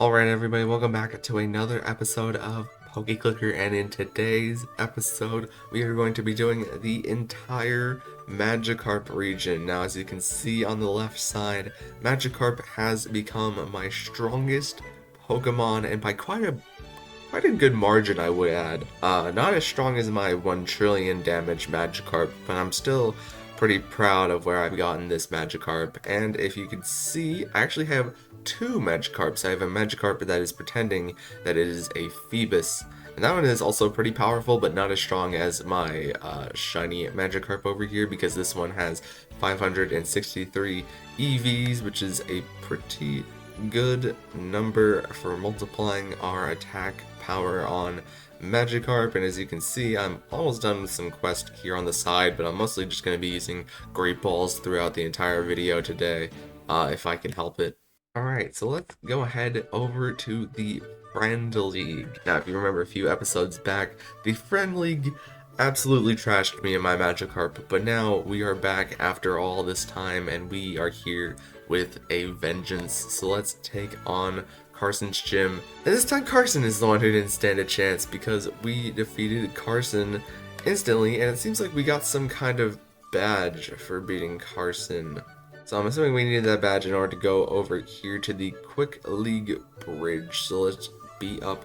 Alright everybody, welcome back to another episode of Pokeclicker, and in today's episode we are going to be doing the entire Magikarp region. Now as you can see on the left side, Magikarp has become my strongest Pokemon, and by quite a good margin I would add. Not as strong as my 1 trillion damage Magikarp, but I'm still pretty proud of where I've gotten this Magikarp. And if you can see, I actually have 2 Magikarps. I have a Magikarp that is pretending that it is a Phoebus, and that one is also pretty powerful, but not as strong as my shiny Magikarp over here, because this one has 563 EVs, which is a pretty good number for multiplying our attack power on Magikarp. And as you can see, I'm almost done with some quest here on the side, but I'm mostly just going to be using Great Balls throughout the entire video today, if I can help it. Alright, so let's go ahead over to the Friend League. Now, if you remember a few episodes back, the Friend League absolutely trashed me and my Magikarp, but now we are back after all this time, and we are here with a vengeance. So let's take on Carson's gym. And this time Carson is the one who didn't stand a chance, because we defeated Carson instantly, and it seems like we got some kind of badge for beating Carson. So I'm assuming we needed that badge in order to go over here to the Quick League Bridge. So let's beat up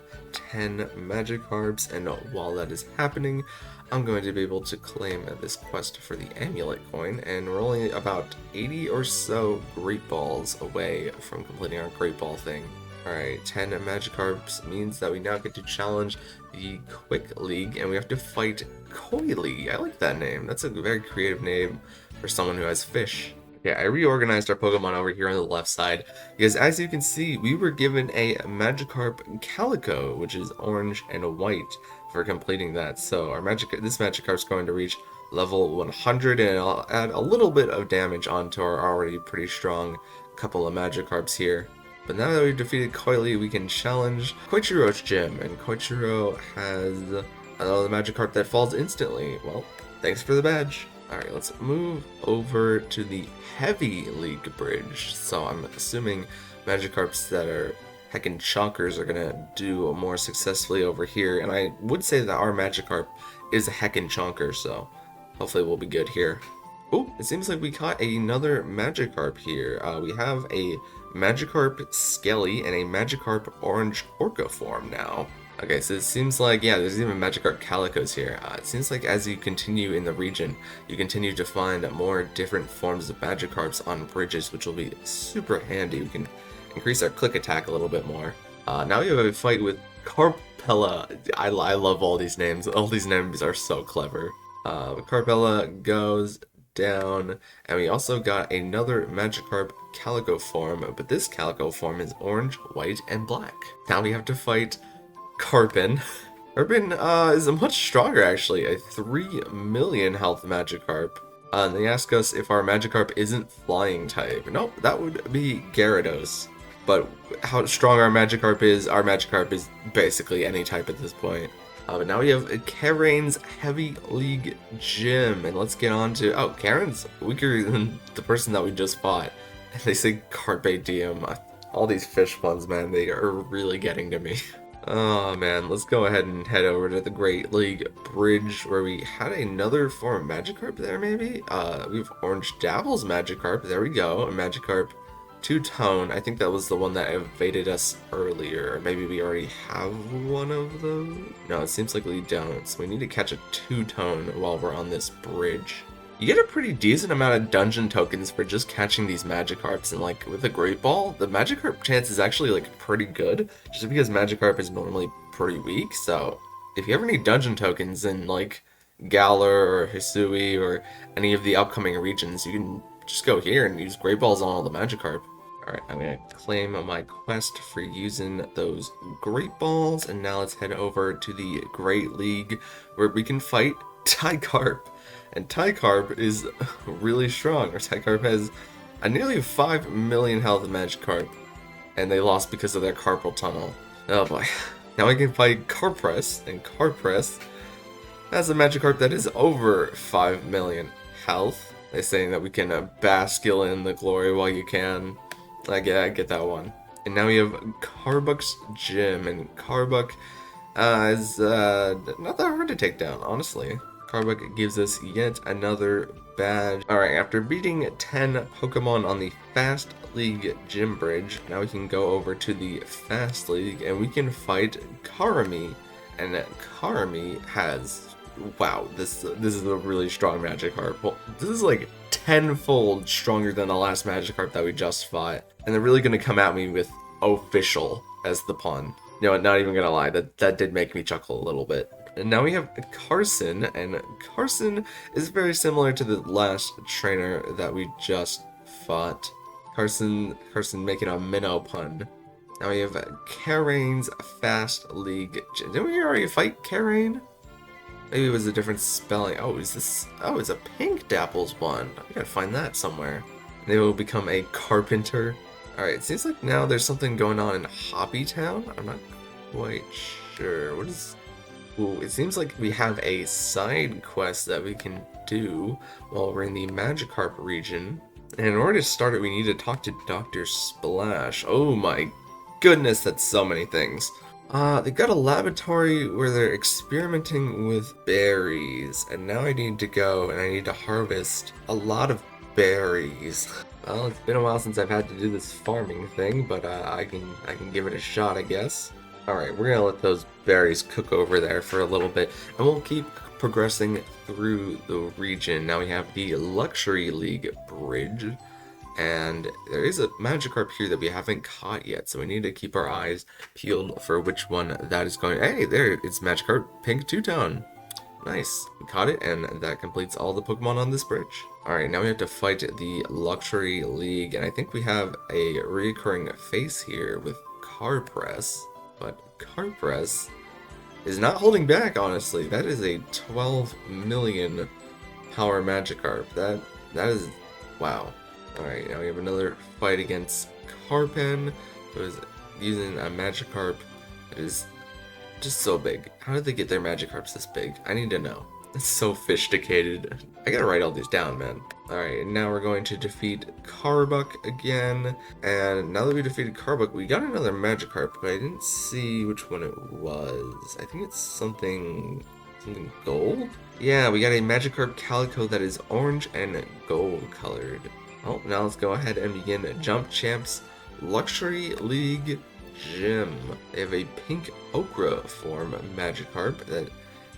10 Magikarps, and while that is happening, I'm going to be able to claim this quest for the Amulet Coin, and we're only about 80 or so Great Balls away from completing our Great Ball thing. Alright, 10 Magikarps means that we now get to challenge the Quick League, and we have to fight Coily. I like that name. That's a very creative name for someone who has fish. Yeah, I reorganized our Pokemon over here on the left side, because as you can see, we were given a Magikarp Calico, which is orange and white, for completing that. So this Magikarp's going to reach level 100, and I'll add a little bit of damage onto our already pretty strong couple of Magikarps here. But now that we've defeated Coily, we can challenge Koichiro's gym, and Koichiro has another Magikarp that falls instantly. Well, thanks for the badge. Alright, let's move over to the Heavy League Bridge. So I'm assuming Magikarps that are heckin' chonkers are gonna do more successfully over here, and I would say that our Magikarp is a heckin' chonker, so hopefully we'll be good here. Oh, it seems like we caught another Magikarp here. We have a Magikarp Skelly and a Magikarp Orange Orca form now. Okay, so it seems like, yeah, there's even Magikarp Calicos here. It seems like as you continue in the region, you continue to find more different forms of Magikarps on bridges, which will be super handy. We can increase our click attack a little bit more. Now we have a fight with Carpella. I love all these names. All these names are so clever. Carpella goes down, and we also got another Magikarp Calico form, but this Calico form is orange, white, and black. Now we have to fight Carpin. Carpin is much stronger, actually, a 3 million health Magikarp. And they ask us if our Magikarp isn't flying type. Nope, that would be Gyarados. But how strong our Magikarp is basically any type at this point. But now we have Karen's Heavy League Gym, and let's get on to... Oh, Karen's weaker than the person that we just fought. And they say Carpe Diem. All these fish puns, man, they are really getting to me. Oh man, let's go ahead and head over to the Great League Bridge, where we had another form of Magikarp there, maybe? We have Orange Dabble's Magikarp, there we go, a Magikarp Two-Tone. I think that was the one that evaded us earlier. Maybe we already have one of those? No, it seems like we don't, so we need to catch a Two-Tone while we're on this bridge. You get a pretty decent amount of dungeon tokens for just catching these Magikarps, and like with a Great Ball, the Magikarp chance is actually like pretty good, just because Magikarp is normally pretty weak. So if you ever need dungeon tokens in like Galar or Hisui or any of the upcoming regions, you can just go here and use Great Balls on all the Magikarp. Alright, I'm gonna claim my quest for using those Great Balls, and now let's head over to the Great League, where we can fight Tycarp. And Tycarp is really strong. Our Tycarp has a nearly 5 million health Magikarp, and they lost because of their carpal tunnel. Oh boy. Now we can fight Carpress, and Carpress has a Magikarp that is over 5 million health. They're saying that we can bask in the glory while you can. I get that one. And now we have Carbuck's Gym, and Carbuck is not that hard to take down, honestly. Carbuck gives us yet another badge. Alright, after beating 10 Pokemon on the Fast League Gym Bridge, now we can go over to the Fast League and we can fight Karami. And Karami has, wow, this is a really strong Magikarp. Well, this is like tenfold stronger than the last Magikarp that we just fought. And they're really gonna come at me with official as the pun. You know what, not even gonna lie, that did make me chuckle a little bit. And now we have Carson, and Carson is very similar to the last trainer that we just fought. Carson making a minnow pun. Now we have Karane's Fast League. Didn't we already fight Karane? Maybe it was a different spelling. Oh, is this? Oh, it's a Pink Dapples one. We gotta find that somewhere. They will become a carpenter. Alright, it seems like now there's something going on in Hoppy Town. I'm not quite sure. What is... Ooh, it seems like we have a side quest that we can do while we're in the Magikarp region. And in order to start it, we need to talk to Dr. Splash. Oh my goodness, that's so many things. They've got a laboratory where they're experimenting with berries. And now I need to go and I need to harvest a lot of berries. Well, it's been a while since I've had to do this farming thing, but I can give it a shot, I guess. Alright, we're gonna let those berries cook over there for a little bit, and we'll keep progressing through the region. Now we have the Luxury League Bridge, and there is a Magikarp here that we haven't caught yet, so we need to keep our eyes peeled for which one that is going. Hey, there, it's Magikarp Pink Two-Tone. Nice, we caught it, and that completes all the Pokemon on this bridge. Alright, now we have to fight the Luxury League, and I think we have a recurring face here with Carpress. But Carpress is not holding back, honestly. That is a 12 million power Magikarp. That is... wow. Alright, now we have another fight against Carpen, who is using a Magikarp that is just so big. How did they get their Magikarps this big? I need to know. It's so sophisticated. I gotta write all these down, man. Alright, now we're going to defeat Carbuck again. And now that we defeated Carbuck, we got another Magikarp, but I didn't see which one it was. I think it's something gold? Yeah, we got a Magikarp Calico that is orange and gold colored. Oh, now let's go ahead and begin Jump Champ's Luxury League Gym. They have a pink ochre form Magikarp that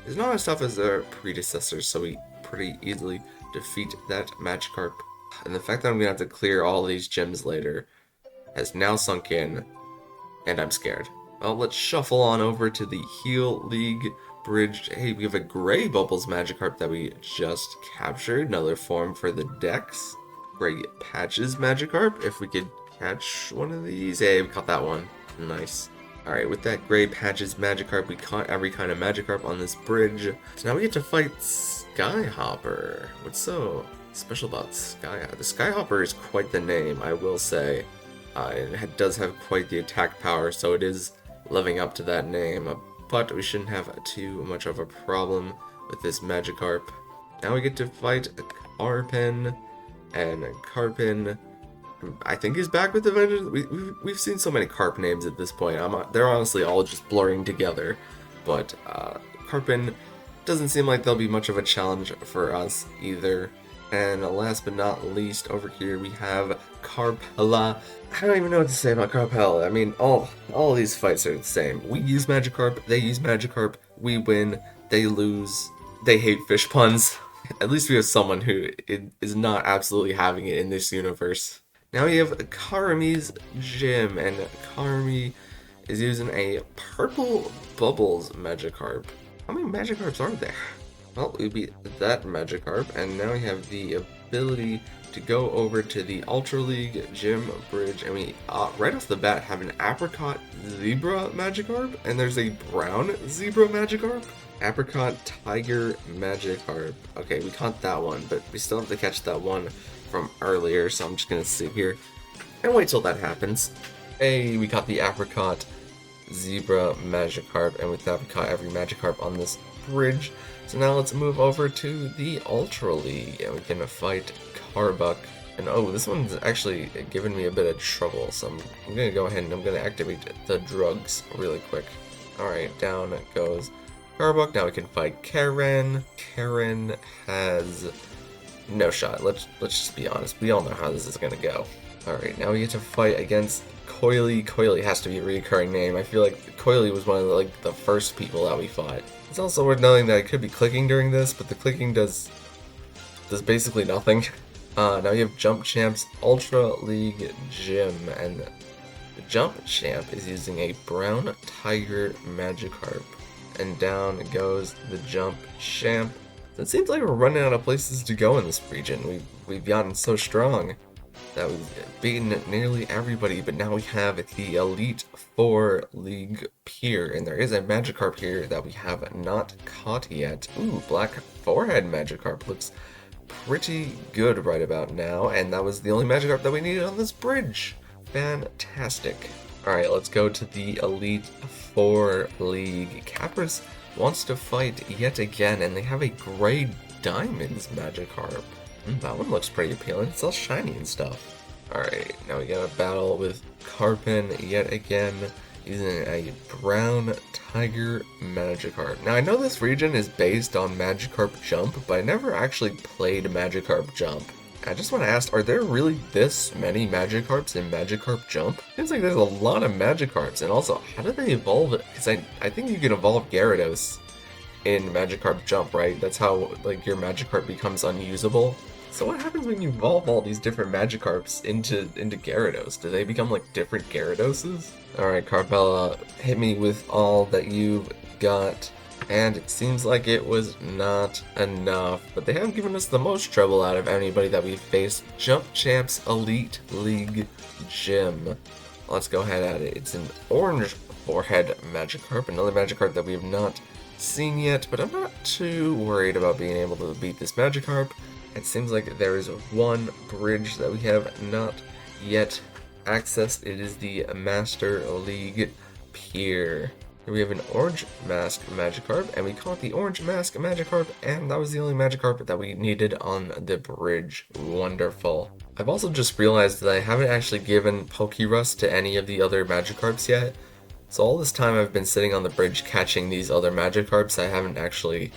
is not as tough as their predecessors, so we pretty easily defeat that Magikarp. And the fact that I'm gonna have to clear all these gyms later has now sunk in, and I'm scared. Well, let's shuffle on over to the Heal League Bridge. Hey, we have a Gray Bubbles Magikarp that we just captured. Another form for the Dex. Gray Patches Magikarp, if we could catch one of these. Hey, we caught that one. Nice. Alright, with that Gray Patches Magikarp, we caught every kind of Magikarp on this bridge. So now we get to fight Skyhopper. What's so special about Skyhopper? The Skyhopper is quite the name, I will say. It does have quite the attack power, so it is living up to that name. But we shouldn't have too much of a problem with this Magikarp. Now we get to fight Carpen, and Carpen, I think, is back with the vengeance. We've seen so many Carp names at this point. They're honestly all just blurring together. But Carpen doesn't seem like they'll be much of a challenge for us either. And last but not least, over here we have Carpella. I don't even know what to say about Carpella. I mean, all of these fights are the same. We use Magikarp, they use Magikarp, we win, they lose, they hate fish puns. At least we have someone who is not absolutely having it in this universe. Now we have Karami's Gym, and Karami is using a Purple Bubbles Magikarp. How many Magikarps are there? Well, we beat that Magikarp, and now we have the ability to go over to the Ultra League Gym Bridge, and we, right off the bat, have an Apricot Zebra Magikarp, and there's a Brown Zebra Magikarp. Apricot Tiger Magikarp. Okay, we caught that one, but we still have to catch that one from earlier, so I'm just gonna sit here and wait till that happens. Hey, we caught the Apricot Zebra Magikarp, and with that we caught every Magikarp on this bridge. So now let's move over to the Ultra League, and we can fight Carbuck. And oh, this one's actually giving me a bit of trouble, so I'm gonna go ahead and I'm gonna activate the drugs really quick. Alright, down goes Garbuck. Now we can fight Karen. Karen has no shot. Let's just be honest. We all know how this is gonna go. Alright, now we get to fight against Coily. Coily has to be a recurring name. I feel like Coily was one of the first people that we fought. It's also worth noting that I could be clicking during this, but the clicking does basically nothing. Now you have Jump Champ's Ultra League Gym, and the Jump Champ is using a Brown Tiger Magikarp. And down goes the Jump Champ. So it seems like we're running out of places to go in this region. We've gotten so strong that we've beaten nearly everybody, but now we have the Elite Four League Pier, and there is a Magikarp here that we have not caught yet. Ooh, Black Forehead Magikarp looks pretty good right about now, and that was the only Magikarp that we needed on this bridge. Fantastic. Alright, let's go to the Elite Four League. Capris wants to fight yet again, and they have a Gray Diamonds Magikarp. That one looks pretty appealing. It's all shiny and stuff. Alright, now we got a battle with Carpin yet again, using a Brown Tiger Magikarp. Now I know this region is based on Magikarp Jump, but I never actually played Magikarp Jump. I just want to ask, are there really this many Magikarps in Magikarp Jump? Seems like there's a lot of Magikarps, and also, how do they evolve it? Because I think you can evolve Gyarados in Magikarp Jump, right? That's how, like, your Magikarp becomes unusable. So what happens when you evolve all these different Magikarps into Gyarados? Do they become, like, different Gyaradoses? Alright, Carpella, hit me with all that you've got. And it seems like it was not enough, but they have given us the most trouble out of anybody that we've faced. Jump Champ's Elite League Gym. Let's go ahead at it. It's an Orange Forehead Magikarp, another Magikarp that we have not seen yet, but I'm not too worried about being able to beat this Magikarp. It seems like there is one bridge that we have not yet accessed. It is the Master League Pier. We have an Orange Mask Magikarp, and we caught the Orange Mask Magikarp, and that was the only Magikarp that we needed on the bridge. Wonderful. I've also just realized that I haven't actually given Pokerust to any of the other Magikarps yet. So all this time I've been sitting on the bridge catching these other Magikarps. I haven't actually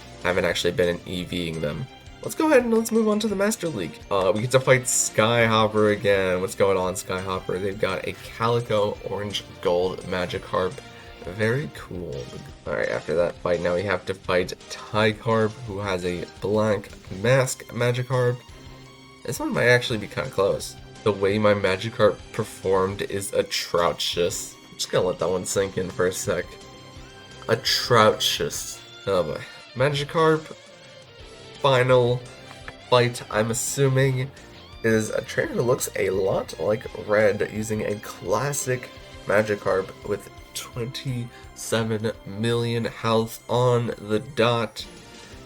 been EVing them. Let's go ahead and let's move on to the Master League. We get to fight Skyhopper again. What's going on, Skyhopper? They've got a Calico Orange Gold Magikarp. Very cool. Alright, after that fight, now we have to fight Tycarp, who has a Black Mask Magikarp. This one might actually be kind of close. The way my Magikarp performed is atrocious. I'm just gonna let that one sink in for a sec. Atrocious. Oh boy. Magikarp, final fight, I'm assuming, is a trainer that looks a lot like Red, using a classic Magikarp with 27 million health on the dot.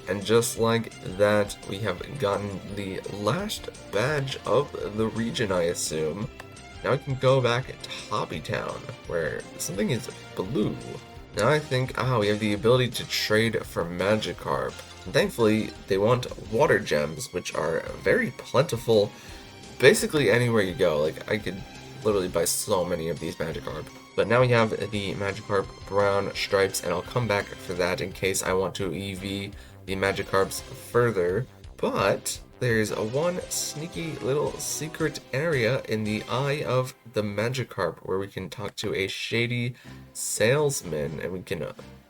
And just like that, we have gotten the last badge of the region, I assume. Now we can go back to Hobby Town, where something is blue. Now I think, we have the ability to trade for Magikarp. And thankfully, they want water gems, which are very plentiful basically anywhere you go. Like, I could literally buy so many of these Magikarp. But now we have the Magikarp Brown Stripes, and I'll come back for that in case I want to EV the Magikarps further. But there's one sneaky little secret area in the Eye of the Magikarp where we can talk to a shady salesman, and we can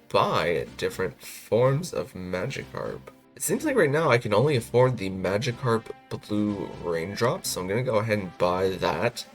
buy different forms of Magikarp. It seems like right now I can only afford the Magikarp Blue Raindrops, so I'm going to go ahead and buy that.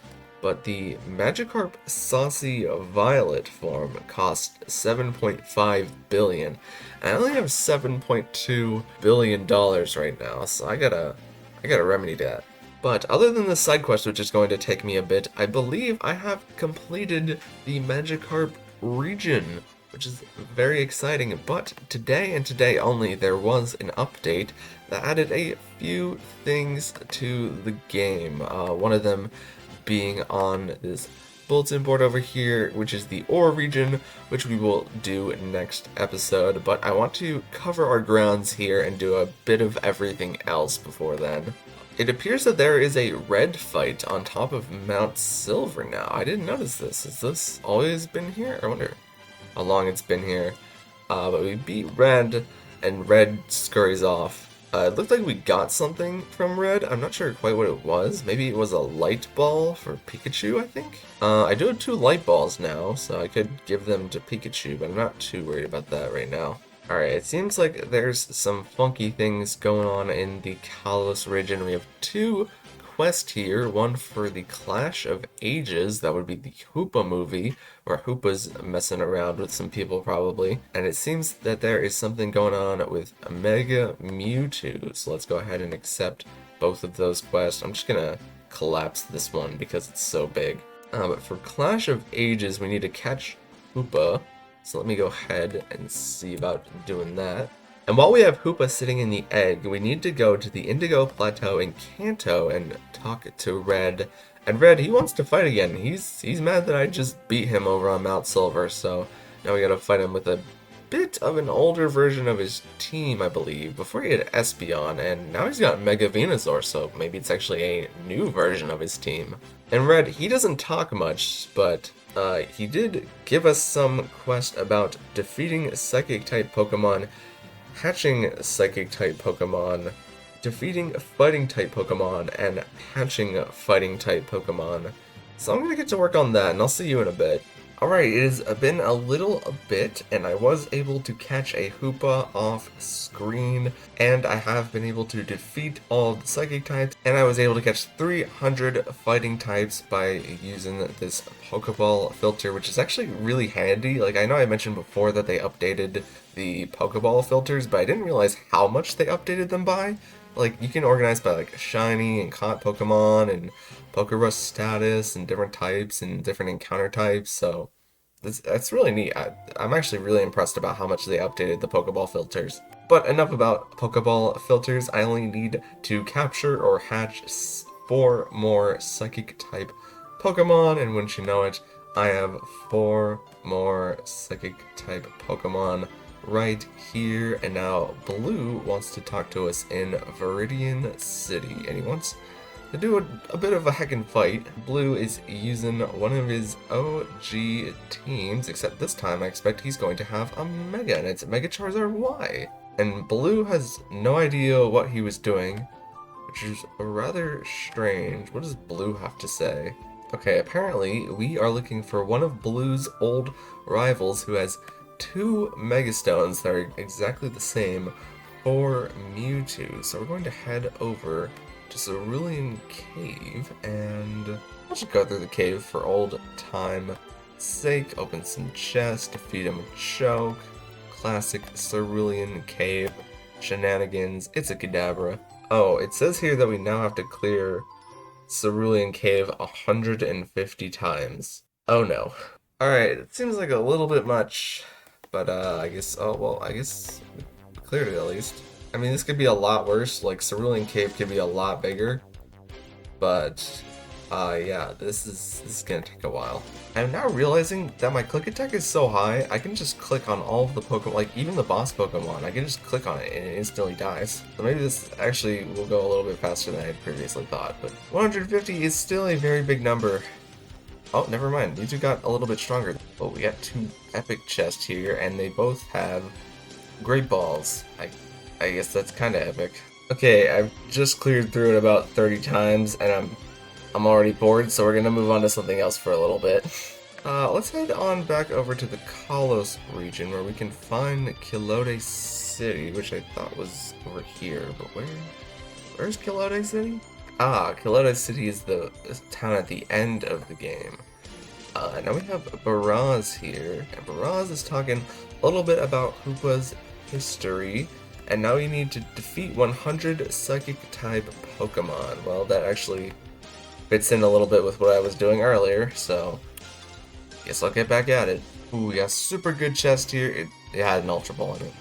But the Magikarp Saucy Violet form costs 7.5 billion. And I only have $7.2 billion right now, so I gotta remedy that. But other than the side quest, which is going to take me a bit, I believe I have completed the Magikarp region, which is very exciting. But today and today only, there was an update that added a few things to the game. One of them being on this bulletin board over here, which is the ore region, which we will do next episode. But I want to cover our grounds here and do a bit of everything else before then. It appears that there is a red fight on top of Mount Silver now. I didn't notice this. Has this always been here? I wonder how long it's been here. But we beat Red, and Red scurries off. It looked like we got something from Red. I'm not sure quite what it was. Maybe it was a light ball for Pikachu, I think? I do have 2 light balls now, so I could give them to Pikachu, but I'm not too worried about that right now. Alright, it seems like there's some funky things going on in the Kalos region. We have 2 quests here, one for the Clash of Ages, that would be the Hoopa movie, where Hoopa's messing around with some people probably, and it seems that there is something going on with Mega Mewtwo, so let's go ahead and accept both of those quests. I'm just gonna collapse this one because it's so big. But for Clash of Ages, we need to catch Hoopa. So let me go ahead and see about doing that. And while we have Hoopa sitting in the egg, we need to go to the Indigo Plateau in Kanto and talk to Red. And Red, he wants to fight again. He's mad that I just beat him over on Mount Silver, so now we gotta fight him with a bit of an older version of his team, I believe. Before he had Espeon, and now he's got Mega Venusaur, so maybe it's actually a new version of his team. And Red, he doesn't talk much, but he did give us some quest about defeating Psychic-type Pokemon, hatching Psychic-type Pokemon, defeating Fighting-type Pokemon, and hatching Fighting-type Pokemon. So I'm gonna get to work on that, and I'll see you in a bit. Alright, it has been a little bit, and I was able to catch a Hoopa off screen, and I have been able to defeat all of the Psychic types, and I was able to catch 300 Fighting types by using this Pokeball filter, which is actually really handy. Like, I know I mentioned before that they updated the Pokeball filters, but I didn't realize how much they updated them by. Like, you can organize by, like, shiny and caught Pokemon, and Pokerus status, and different types, and different encounter types, so that's really neat. I'm actually really impressed about how much they updated the Pokeball filters. But enough about Pokeball filters. I only need to capture or hatch 4 more Psychic-type Pokemon, and wouldn't you know it, I have 4 more Psychic-type Pokemon right here. And now Blue wants to talk to us in Viridian City, and he wants to do a bit of a heckin' fight. Blue is using one of his OG teams, except this time I expect he's going to have a Mega, and it's Mega Charizard Y. And Blue has no idea what he was doing, which is rather strange. What does Blue have to say? Okay, apparently we are looking for one of Blue's old rivals who has 2 Mega Stones that are exactly the same for Mewtwo. So we're going to head over to Cerulean Cave, and I'll just go through the cave for old time sake, open some chests, defeat him with Choke, classic Cerulean Cave shenanigans. It's a Kadabra. Oh, it says here that we now have to clear Cerulean Cave 150 times. Oh no. Alright, it seems like a little bit much, but I guess, oh well, I guess we cleared it at least. I mean, this could be a lot worse, like Cerulean Cave could be a lot bigger, but yeah, this is gonna take a while. I'm now realizing that my click attack is so high, I can just click on all of the Pokemon, like even the boss Pokemon, I can just click on it and it instantly dies. So maybe this actually will go a little bit faster than I had previously thought, but 150 is still a very big number. Oh, never mind, these two got a little bit stronger. Oh, we got 2 epic chests here, and they both have Great Balls. I guess that's kind of epic. Okay, I've just cleared through it about 30 times, and I'm already bored, so we're gonna move on to something else for a little bit. Let's head on back over to the Kalos region, where we can find Kilode City, which I thought was over here, but where's Kilode City? Ah, Kilode City is the town at the end of the game. Now we have Baraz here, and Baraz is talking a little bit about Hoopa's history. And now you need to defeat 100 Psychic-type Pokemon. Well, that actually fits in a little bit with what I was doing earlier, so guess I'll get back at it. Ooh, we got a super good chest here. It had an Ultra Ball in it.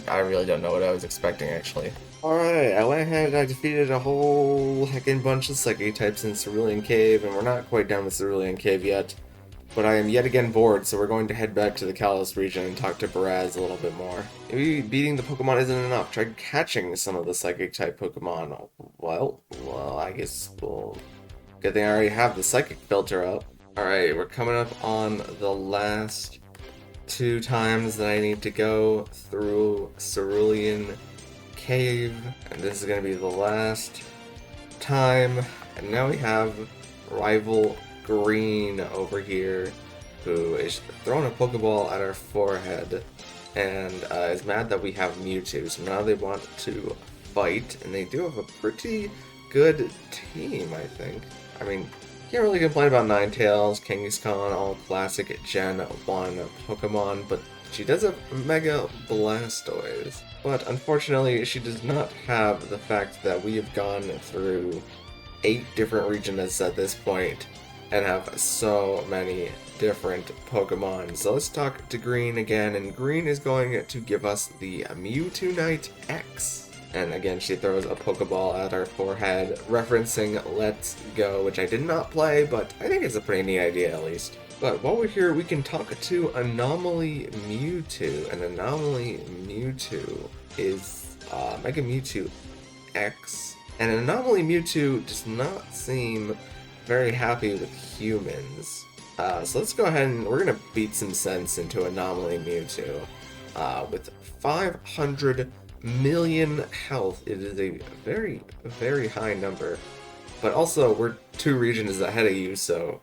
I really don't know what I was expecting, actually. Alright, I went ahead and I defeated a whole heckin' bunch of Psychic types in Cerulean Cave, and we're not quite done with Cerulean Cave yet. But I am yet again bored, so we're going to head back to the Kalos region and talk to Baraz a little bit more. Maybe beating the Pokemon isn't enough. Try catching some of the Psychic-type Pokemon. Well, I guess we'll... Good thing I already have the Psychic filter up. Alright, we're coming up on the last 2 times that I need to go through Cerulean Cave, and this is going to be the last time. And now we have Rival Green over here, who is throwing a Pokeball at our forehead and is mad that we have Mewtwo, so now they want to fight, and they do have a pretty good team, I think. I mean, can't really complain about Ninetales, Kangaskhan, all classic Gen 1 Pokemon, but she does have Mega Blastoise. But unfortunately, she does not have the fact that we have gone through 8 different regions at this point and have so many different Pokemon. So let's talk to Green again, and Green is going to give us the Mewtwo Knight X. And again, she throws a Pokeball at our forehead, referencing Let's Go, which I did not play, but I think it's a pretty neat idea at least. But while we're here, we can talk to Anomaly Mewtwo, and Anomaly Mewtwo is Mega Mewtwo X. And Anomaly Mewtwo does not seem very happy with humans. So let's go ahead and we're going to beat some sense into Anomaly Mewtwo. With 500 million health, it is a very, very high number. But also, we're 2 regions ahead of you, so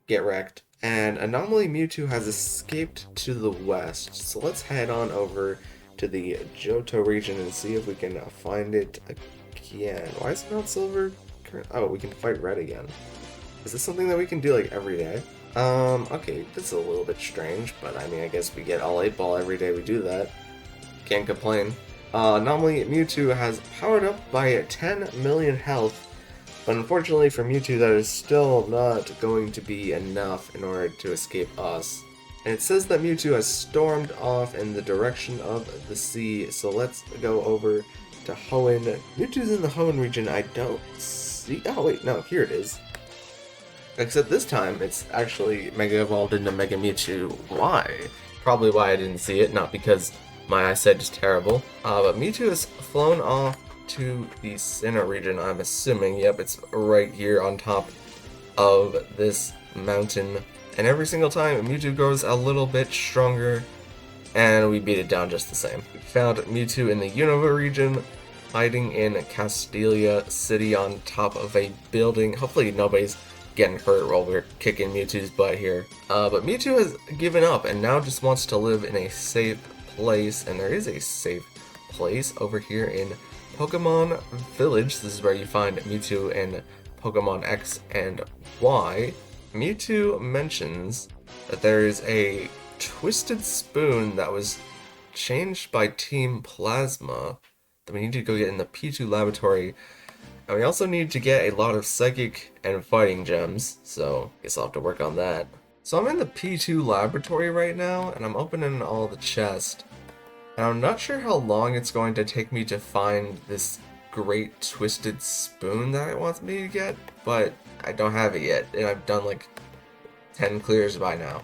get wrecked. And Anomaly Mewtwo has escaped to the west, so let's head on over to the Johto region and see if we can find it again. Why is it not silver? Oh, we can fight red again. Is this something that we can do like every day? Okay, that's a little bit strange, but I mean, I guess we get all 8 ball every day we do that. Can't complain. Anomaly Mewtwo has powered up by 10 million health, but unfortunately for Mewtwo that is still not going to be enough in order to escape us. And it says that Mewtwo has stormed off in the direction of the sea, so let's go over to Hoenn. Mewtwo's in the Hoenn region. I don't see... Oh wait, no, here it is. Except this time, it's actually Mega Evolved into Mega Mewtwo Y. Probably why I didn't see it, not because my eyesight is terrible. But Mewtwo has flown off to the Sinnoh region, I'm assuming. Yep, it's right here on top of this mountain. And every single time, Mewtwo grows a little bit stronger, and we beat it down just the same. We found Mewtwo in the Unova region, hiding in Castelia City on top of a building. Hopefully nobody's getting hurt while we're kicking Mewtwo's butt here. But Mewtwo has given up and now just wants to live in a safe place, and there is a safe place over here in Pokemon Village. This is where you find Mewtwo in Pokemon X and Y. Mewtwo mentions that there is a twisted spoon that was changed by Team Plasma that we need to go get in the P2 laboratory. And we also need to get a lot of Psychic and Fighting Gems, so I guess I'll have to work on that. So I'm in the P2 laboratory right now, and I'm opening all the chests. And I'm not sure how long it's going to take me to find this great twisted spoon that it wants me to get, but I don't have it yet, and I've done like 10 clears by now.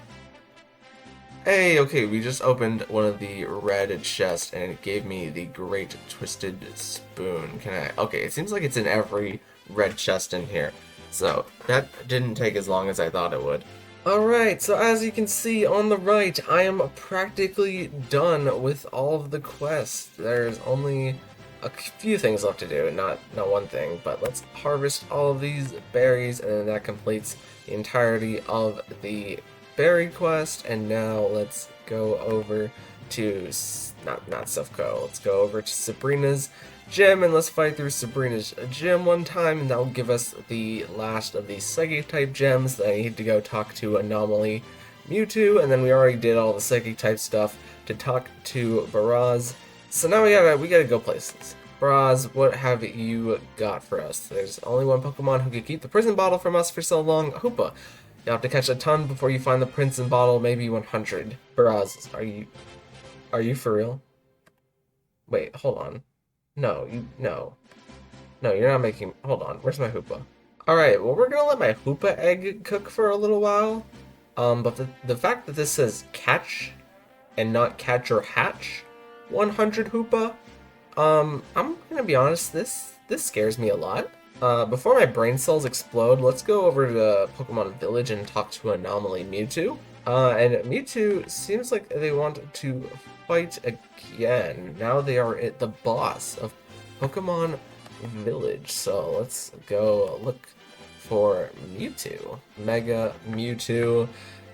Hey, okay, we just opened one of the red chests, and it gave me the great twisted spoon. Okay, it seems like it's in every red chest in here, so that didn't take as long as I thought it would. Alright, so as you can see on the right, I am practically done with all of the quests. There's only a few things left to do, not one thing, but let's harvest all of these berries, and then that completes the entirety of the berry quest. And now let's go over to, not Sufco, let's go over to Sabrina's gym, and let's fight through Sabrina's gym one time, and that will give us the last of the Psychic type gems that I need to go talk to Anomaly Mewtwo, and then we already did all the Psychic type stuff to talk to Baraz. So now we gotta go places. Baraz, what have you got for us? There's only one Pokemon who could keep the prison bottle from us for so long, Hoopa. You have to catch a ton before you find the prison bottle, maybe 100. Baraz, are you for real? Wait, hold on. No, you're not making... Hold on, where's my Hoopa? Alright, well, we're gonna let my Hoopa egg cook for a little while. But the fact that this says catch and not catch or hatch 100 Hoopa, I'm gonna be honest, this scares me a lot. Before my brain cells explode, let's go over to Pokemon Village and talk to Anomaly Mewtwo. And Mewtwo seems like they want to fight again. Now they are at the boss of Pokemon Village. So let's go look for Mewtwo. Mega Mewtwo.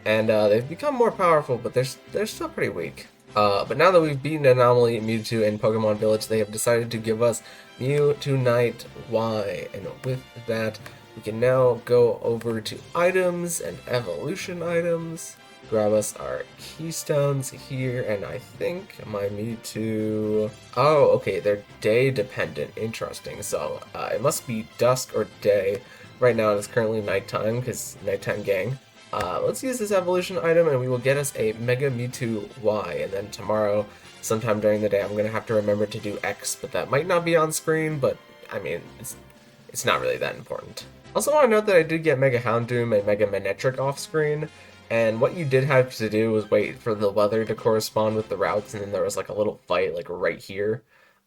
And they've become more powerful, but they're still pretty weak. But now that we've beaten Anomaly, Mewtwo, in Pokemon Village, they have decided to give us Mewtwo Night Y. And with that, we can now go over to items and evolution items. Grab us our keystones here, and I think my Mewtwo... Oh, okay, they're day dependent. Interesting. So it must be dusk or day. Right now it's currently nighttime, because nighttime gang. Let's use this evolution item and we will get us a Mega Mewtwo Y, and then tomorrow, sometime during the day, I'm going to have to remember to do X, but that might not be on screen, but I mean, it's not really that important. Also want to note that I did get Mega Houndoom and Mega Manectric off screen, and what you did have to do was wait for the weather to correspond with the routes, and then there was like a little fight like right here,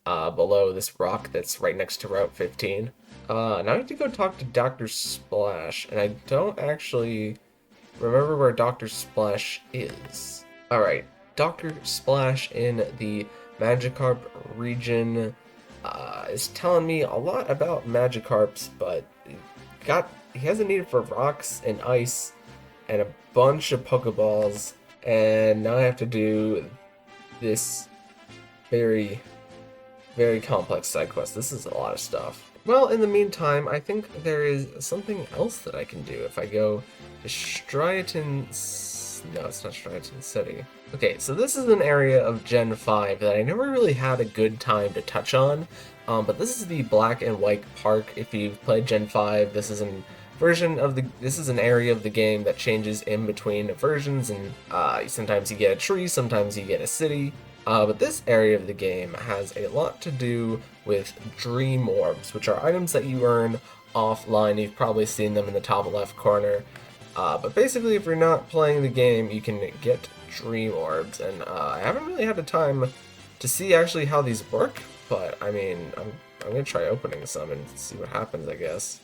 below this rock that's right next to Route 15. Now I have to go talk to Dr. Splash, and I don't actually remember where Dr. Splash is. Alright, Dr. Splash in the Magikarp region is telling me a lot about Magikarps, but he has a need for rocks and ice and a bunch of Pokeballs, and now I have to do this very, very complex side quest. This is a lot of stuff. Well, in the meantime, I think there is something else that I can do if I go to Striaton... No, it's not Striaton City. Okay, so this is an area of Gen 5 that I never really had a good time to touch on, but this is the Black and White Park. If you've played Gen 5, this is an area of the game that changes in between versions, and sometimes you get a tree, sometimes you get a city. But this area of the game has a lot to do with Dream Orbs, which are items that you earn offline. You've probably seen them in the top left corner. But basically, if you're not playing the game, you can get Dream Orbs. And I haven't really had the time to see actually how these work, but I mean, I'm going to try opening some and see what happens, I guess.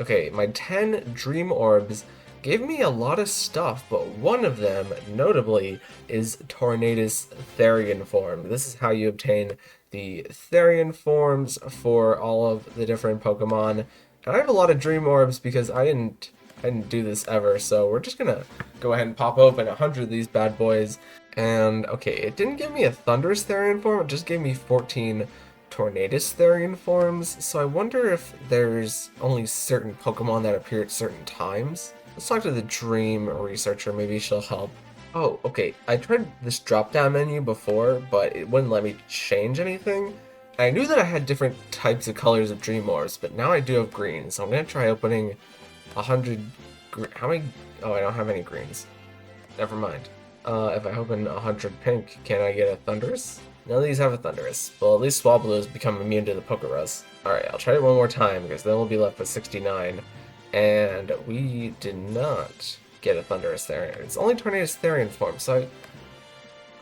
Okay, my 10 Dream Orbs gave me a lot of stuff, but one of them, notably, is Tornadus Therian form. This is how you obtain the Therian forms for all of the different Pokemon. And I have a lot of Dream Orbs because I didn't do this ever, so we're just gonna go ahead and pop open 100 of these bad boys. And okay, it didn't give me a Thunderous Therian form, it just gave me 14 Tornadus Therian forms, so I wonder if there's only certain Pokemon that appear at certain times. Let's talk to the Dream Researcher, maybe she'll help. Oh, okay, I tried this drop-down menu before, but it wouldn't let me change anything. I knew that I had different types of colors of Dream Orbs, but now I do have green, so I'm gonna try opening 100... How many? Oh, I don't have any greens. Never mind. If I open 100 pink, can I get a Thundurus? None of these have a Thundurus. Well, at least Swablu has become immune to the Pokerus. Alright, I'll try it one more time, because then we'll be left with 69. And we did not get a Thundurus Therian. It's only Tornadus Therian form, so I'm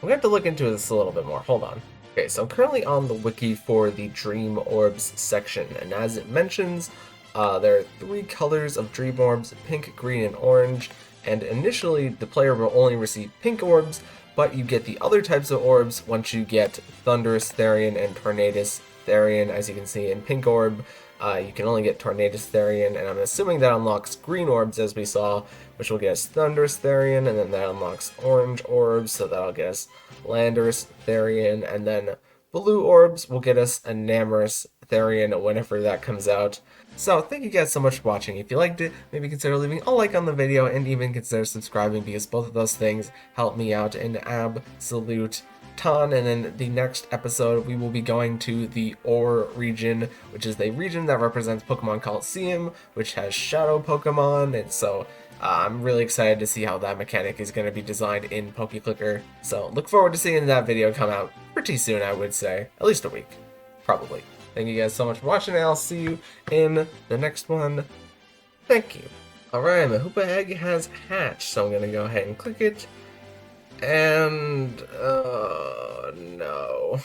gonna have to look into this a little bit more. Hold on. Okay, so I'm currently on the wiki for the Dream Orbs section, and as it mentions, there are 3 colors of Dream Orbs, pink, green, and orange, and initially the player will only receive pink orbs, but you get the other types of orbs once you get Thunderous Therian and Tornadus Therian. As you can see in pink orb, you can only get Tornadus Therian, and I'm assuming that unlocks green orbs as we saw, which will get us Thunderous Therian, and then that unlocks orange orbs, so that'll get us Landorus Therian, and then blue orbs will get us Enamorous Therian whenever that comes out. So, thank you guys so much for watching. If you liked it, maybe consider leaving a like on the video and even consider subscribing, because both of those things help me out an absolute ton. And in the next episode, we will be going to the Ore region, which is the region that represents Pokemon Coliseum, which has Shadow Pokemon, and so I'm really excited to see how that mechanic is going to be designed in Pokeclicker. So, look forward to seeing that video come out pretty soon, I would say. At least a week. Probably. Thank you guys so much for watching, and I'll see you in the next one. Thank you. Alright, my Hoopa egg has hatched, so I'm gonna go ahead and click it. And, no.